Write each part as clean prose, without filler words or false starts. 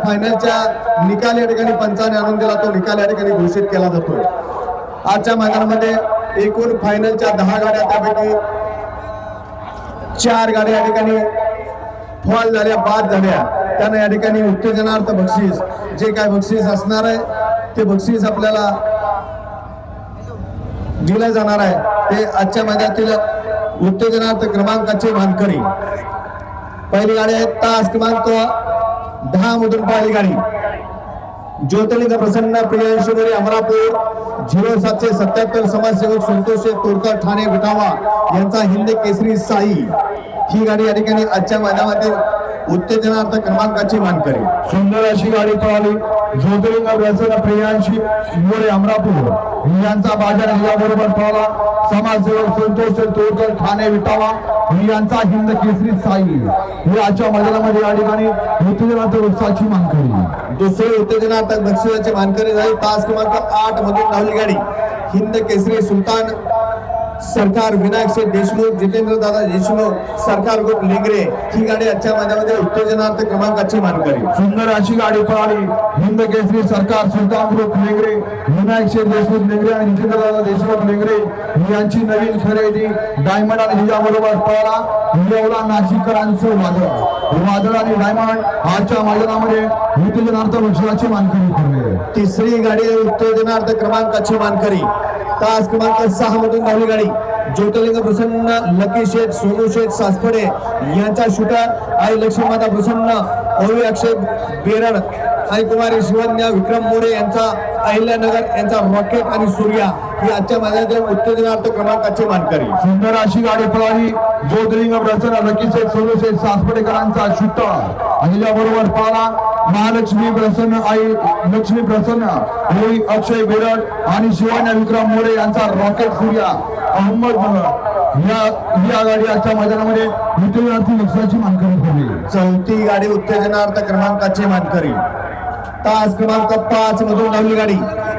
फायनलच्या निकाल या ठिकाणी पंचाने आणून दिला, तो निकाल या ठिकाणी घोषित केला जातोय। आजच्या मैदानामध्ये एकूण फायनलच्या 10 गाड्या, त्यापैकी 4 गाड्या या ठिकाणी फॉल झाल्या, बाद झाल्या। त्यांना या ठिकाणी उत्तेजनार्थ बक्षीस, जे काय बक्षीस असणार आहे ते बक्षीस आपल्याला दिलं जाणार आहे। ते आजच्या मैदानातील उत्तेजनार्थ क्रमांकाचे मानकरी। पहिली गाडी आहे तास क्रमांक 10 मधून पहिली गाडी ज्योतिर्लिंग प्रसन्न प्रियांशुवरी अमरापूर 0777 समाजसेवक संतोष तोडकर ठाणे विटावा यांचा हिंद केसरी साई ही गाडी या ठिकाणी आजच्या मैदानातील उत्तेजनार्थ क्रमांकाची मानकरी। सुंदर अशी गाडी पळाली ज्योतिर्लिंग प्रसन्न प्रियांशुवरी अमरापूर यांचा बाजार याबरोबर पळाला समाजसेवक संतोष तोडकर ठाणे विटावा यांचा हिंद केसरी साई ही आजच्या मैदानामध्ये या ठिकाणी उत्तेजनार्थ बक्षिसाची मानकरी। दुसरी उत्तेजनार्थ बक्षिसाची मानकरी झाली तास क्रमांक 8 मधून धावली गाडी हिंद केसरी सुलतान सरकार विनायक शेठ देशमुख जितेंद्र दादा देशमुख सरकार ग्रुप लेंगरे ही गाडी आजच्या मैदानामध्ये उत्तेजनार्थ क्रमांकाची मानकरी। सुंदर अशी गाडी पळाली हिंद केसरी सरकार सुलतान ग्रुप लेंगरे विनायक शेठ देशमुख लेंगरे आणि जितेंद्र दादा देशमुख लेंगरे यांची नवीन खरेदी डायमंड आणि हिच्याबरोबर पळाला येवला नाशिककरांचं वादळ आणि डायमंड आजच्या मैदानामध्ये उत्तेजनार्थ बक्षिसाची मानकरी ठरली। तिसरी गाडी उत्तेजनार्थ क्रमांकाची मानकरी तास क्रमांक 6 मधून धावली गाडी ज्योतिर्लिंग प्रसन्न लकी शेठ सोनू शेठ सासपडे यांचा शूटर आई लक्ष्मीमाता प्रसन्न ओवी अक्षय बेरड आणि कुमारी शिवन्या विक्रम मोरे यांचा अहिल्यानगर यांचा रॉकेट आणि सूर्या ही आजच्या मैदानातील उत्तेजनार्थ क्रमांकाची मानकरी। सुंदर अशी गाडी पळाली ज्योतिर्लिंग प्रसन्न लकी शेठ सोनू शेठ सासपडेकरांचा शूटर आणि याबरोबर पळाला महालक्ष्मी प्रसन्न आई लक्ष्मी प्रसन्न ओवी अक्षय बेरड आणि शिवन्या विक्रम मोरे यांचा रॉकेट सूर्या अहमदनगर या गाडी आजच्या मैदानामध्ये उत्तेजनार्थ बक्षिसाची मानकरी ठरली। चौथी गाडी उत्तेजनार्थ क्रमांकाची मानकरी तास क्रमांक 5 मधून धावली गाडी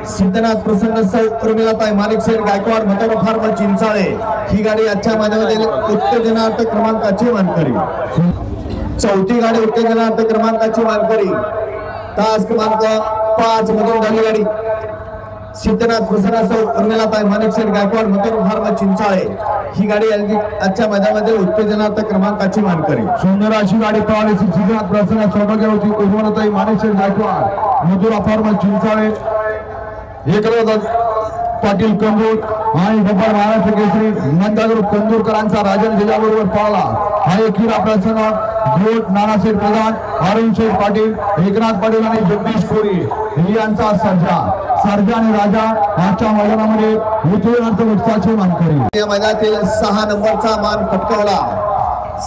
सिद्धनाथ प्रसन्न सौ उर्मिलाताई माणिकशेठ गायकवाड मतोर फार्म चिंचाळे ही गाडी आजच्या मैदानातील उत्तेजनार्थ क्रमांकाची मानकरी। चौथी गाडी उत्तेजनार्थ क्रमांकाची मानकरी तास क्रमांक 5 मधून धावली गाडी सिद्धनाथ प्रसन्न सौ उर्मिलाताई माणिकशेठ गायकवाड मतोर फार्म चिंचाळे ही गाडी आजच्या मैदानामध्ये उत्तेजनार्थ क्रमांकाची मानकरी। सुंदर अशी गाडी पळाली सिद्धनाथ प्रसन्न सौभाग्यवती उर्मिलाताई माणिकशेठ गायकवाड मतोर फार्म चिंचाळे एकनाथ पाटील कंदूर आणि बब्बर महाराष्ट्र केसरी नंदाग्रुप कंदूरकरांचा राजन जिल्ह्याबरोबर पळाला हा एकीरा प्रसन्न घोट नानाशेठ प्रधान अरुण शेठ पाटील एकनाथ पाटील आणि जगदीश कोरी यांचा सर्जा आणि राजा आजच्या मैदानामध्ये उत्तेजनार्थ बक्षिसाची मानकरी। या मैदानातील 6 नंबरचा मान पटकावला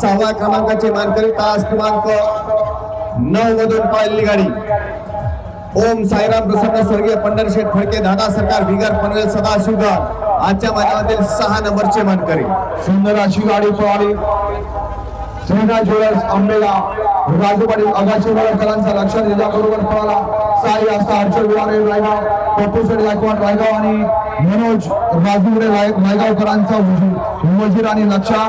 6व्या क्रमांकाची मानकरी तास क्रमांक 9 मधून पाहिलेली गाडी ओम साईराम प्रसन्न स्वर्गीय पंढरशेठ फडके दादा सरकार विगर पनवेल सदाशिवगड आजच्या मैदानातील 6 नंबरचे मानकरी। सुंदर अशी गाडी पळाली सेना ज्वेलर्स आंबेगाव राजू पाटील आगाशे कलांचा लक्षात दिल्याबरोबर पळाला साई असता हर्षल विवारे रायगाव पप्पू शेठ गायकवाड रायगाव आणि मनोज राजूगडे रायगावकरांचा वजीर आणि लक्षा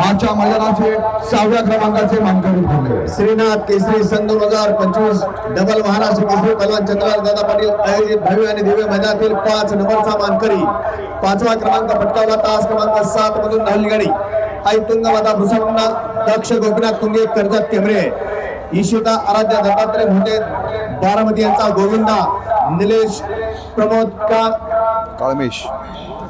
आजच्या मैदानाचे 6व्या क्रमांकाचे मानकरी ठरले। श्रीनाथ केसरी सन 2025 डबल महाराष्ट्र केसरी पहलवान चंद्रराज दादा पाटील आयोजित भव्य आणि दिव्य मैदानातील 5 नंबरचा मानकरी 5वा क्रमांक पटकावला तास क्रमांक 7 मधून धावली गाडी आई तुंगमाता प्रसन्न दक्ष गोपीनाथ तुंगे कर्जत टेंबरे ईशिता आराध्या दत्तात्रय मोठे बारामती यांचा गोविंदा निलेश प्रमोद काळमेश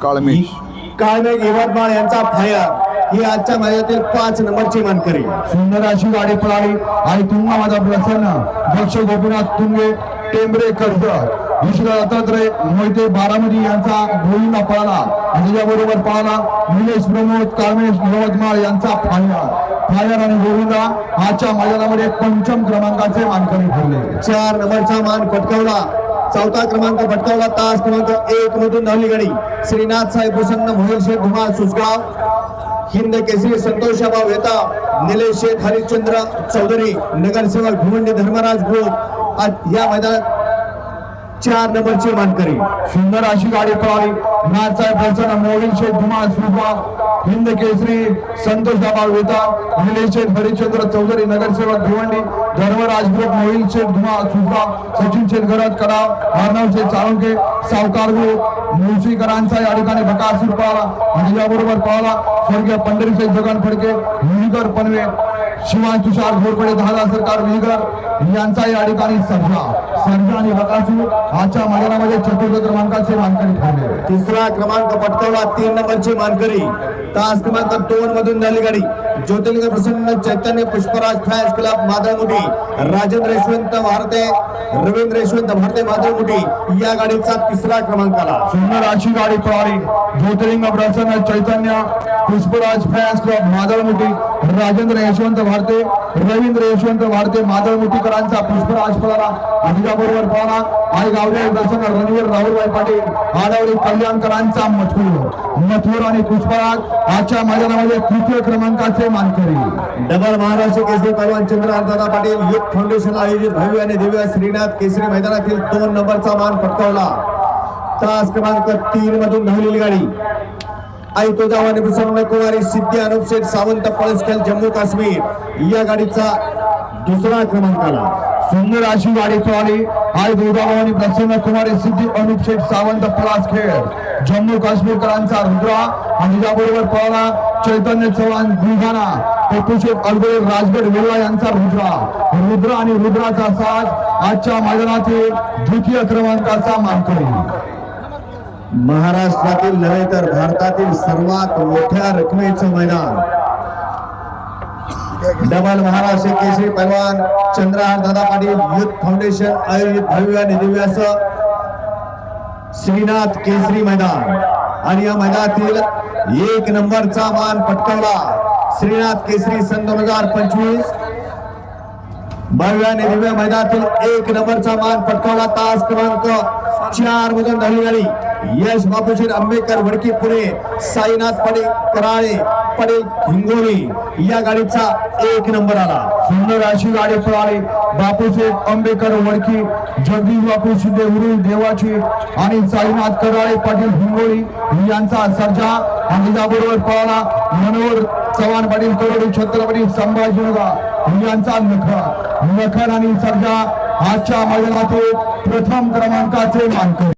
काळमेघ यवतमाळ यांचा फायर ही आजच्या मैदानातील 5 नंबरची मानकरी। सुंदर अशी गाडी पळाली आई तुंगमाता प्रसन्न दक्ष गोपीनाथ तुंगे टेंबरे कर्जत ईशिता दत्तात्रय मोहिते बारामती यांचा गोविंदा पळाला आणि त्याच्याबरोबर पळाला निलेश प्रमोद काळमेश यवतमाळ यांचा फायर आणि गोविंदा आजच्या मैदानामध्ये 5म क्रमांकाचे मानकरी ठरले। 4 नंबरचा मान पटकावला 4था क्रमांक पटकावला तास क्रमांक 1 मधून धावली गाडी श्रीनाथ साहेब प्रसन्न मोहिल शेठ धुमाळ सुसगाव हिंद केसरी संतोषाबा वेता निलेश शेठ हरिश्चंद्र चौधरी नगरसेवक भिवंडी धर्मराज ग्रुप या मैदानात 4 नंबरची मानकरी. सुंदर अशी गाडी पळाली. नाथसाहेब प्रसन्न मोविल शेठ धुमाळ सुपा हिंद केसरी संतोष दाबा वेता निलेश शेठ हरिश्चंद्र चौधरी नगरसेवक भिवंडी धर्मराज ग्रुप मोविल शेठ धुमाळ सुपा सचिन शेठ गरज कराव अर्णव शेठ चाळुंके सावकार ग्रुप मुळशीकरांचा या ठिकाणी बकासूर पळाला आणि याबरोबर पळाला स्वर्गीय पंढरी शेठ जगन फडके विहीकर पनवे शिवान तुषार घोरपडे 10,000 सरकार विहीकर यांचा या ठिकाणी सर्जा आणि बकासूर आजच्या मैदानामध्ये चतुर्थ क्रमांकाचे मानकरी ठरले. तिसरा क्रमांक पटकावला 3 नंबरची मानकरी. तास क्रमांक 2 मधून झाली गाडी ज्योतिर्लिंग प्रसन्न चैतन्य पुष्पराज फॅन्स क्लब मादळमुठी राजेंद्र यशवंत भारते रवींद्र यशवंत भारते मादळमुठी या गाडीचा तिसरा क्रमांक आला. सुंदर अशी गाडी पळाली. ज्योतिर्लिंग प्रसन्न चैतन्य पुष्पराज फॅन्स क्लब मादळमुठी राजेंद्र यशवंत भारते रवींद्र यशवंत भारते मादळमुठीकरांचा पुष्पराज पळाला आणि त्याबरोबर पळाला आई गावडे प्रसन्न रणवीर राहुलभाई पाटील आडवली कल्याणकरांचा मथुर आणि पुष्पराज आजच्या मैदानामध्ये तृतीय क्रमांकाचे मानकरी. डबल महाराष्ट्र केसरी पहलवान चंद्रकांतदादा पाटील युथ फाउंडेशन आयोजित भव्य आणि दिव्य श्रीनाथ केसरी मैदानातील 2 नंबरचा मान पटकावला. तास क्रमांक 3 मधून धावलेली गाडी आई तुळजाभवानी प्रसन्न कुमारी सिद्धी अनुप शेठ सावंत पळसखेल जम्मू काश्मीर या गाडीचा दुसरा क्रमांक आला. सुंदर अशी गाडी पळाली. आई तुळजाभवानी प्रसन्न कुमारी सिद्धी अनुप शेठ सावंत पळसखेल जम्मू काश्मीरकरांचा रुद्रा आणि त्याबरोबर पळाला चैतन्य चव्हाण बुलढाणा पप्पूशेठ अलगोळे राजगड वेल्ला यांचा रुद्रा आणि रुद्राचा साथ आजच्या मैदानातील द्वितीय क्रमांकाचा मानकरी. महाराष्ट्रातील नव्हे तर भारतातील सर्वात मोठ्या रकमेचं मैदान डबल महाराष्ट्र केसरी पहलवान चंद्रहार दादा पाटील युथ फाउंडेशन आयोजित भव्य आणि दिव्य असं श्रीनाथ केसरी मैदान आणि या मैदानातील 1 नंबरचा मान पटकावला श्रीनाथ केसरी सन 2025 भव्य आणि दिव्य मैदानातील 1 नंबरचा मान पटकावला. तास क्रमांक 4 मधून धावली गाडी यश बापूशेठ आंबेडकर वडकी पुणे साईनाथ पडे कराळे पडेल हिंगोली या गाडीचा 1 नंबर आला. सुंदर अशी गाडी पळाली. बापूशेठ आंबेडकर वडकी जगदीश बापू शिंदे उरुल देवाची आणि साईनाथ कराळे पाटील हिंगोली यांचा सर्जा आणि त्याबरोबर पळाला मनोहर चव्हाण पाटील करोडी छत्रपती संभाजीनगर यांचा नखन आणि सर्जा आजच्या मैदानातील प्रथम क्रमांकाचे मानकरी.